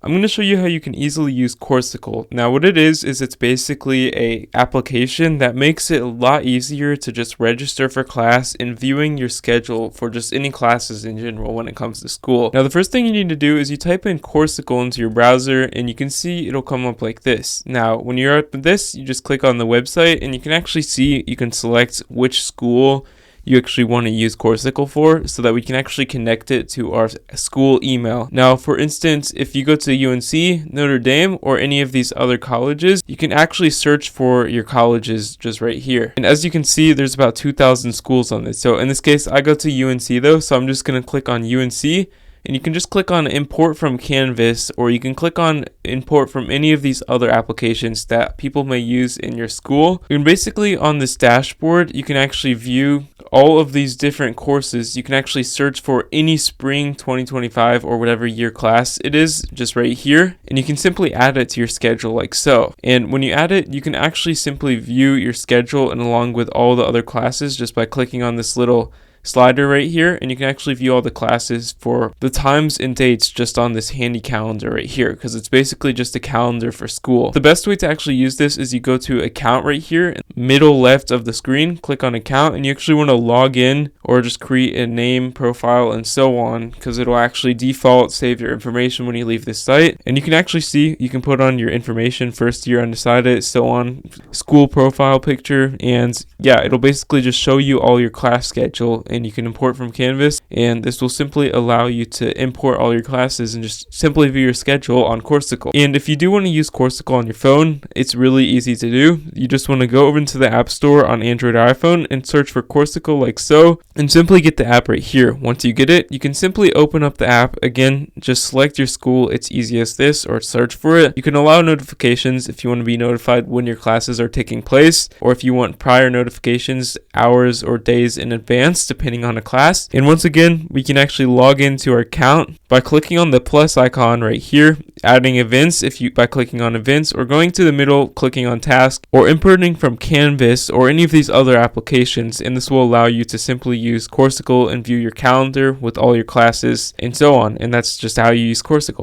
I'm going to show you how you can easily use Coursicle. Now what it is it's basically a application that makes it a lot easier to just register for class and viewing your schedule for just any classes in general when it comes to school. Now the first thing you need to do is you type in Coursicle into your browser and you can see it'll come up like this. Now when you're up with this, you just click on the website and you can actually see, you can select which school you actually want to use Coursicle for, so that we can actually connect it to our school email. Now, for instance, if you go to UNC, Notre Dame, or any of these other colleges, you can actually search for your colleges just right here. And as you can see, there's about 2,000 schools on this. So in this case, I go to UNC though, so I'm just going to click on UNC. And you can just click on import from Canvas, or you can click on import from any of these other applications that people may use in your school. And basically on this dashboard, you can actually view all of these different courses. You can actually search for any spring 2025 or whatever year class it is just right here. And you can simply add it to your schedule like so. And when you add it, you can actually simply view your schedule and along with all the other classes just by clicking on this little slider right here, and you can actually view all the classes for the times and dates just on this handy calendar right here, because it's basically just a calendar for school. The best way to actually use this is you go to account right here, middle left of the screen, click on account, and you actually want to log in or just create a name, profile, and so on, because it'll actually default save your information when you leave this site. And you can actually see, you can put on your information, first year undecided, so on, school profile picture, and yeah, it'll basically just show you all your class schedule, and you can import from Canvas, and this will simply allow you to import all your classes and just simply view your schedule on Coursicle. And if you do want to use Coursicle on your phone, it's really easy to do. You just want to go over into the App Store on Android or iPhone and search for Coursicle like so, and simply get the app right here. Once you get it, you can simply open up the app. Again, just select your school, it's easy as this, or search for it. You can allow notifications if you want to be notified when your classes are taking place, or if you want prior notifications hours or days in advance depending on a class. And once again, we can actually log into our account by clicking on the plus icon right here, adding events by clicking on events, or going to the middle, clicking on task, or importing from Canvas or any of these other applications. And this will allow you to simply use Coursicle and view your calendar with all your classes and so on. And that's just how you use Coursicle.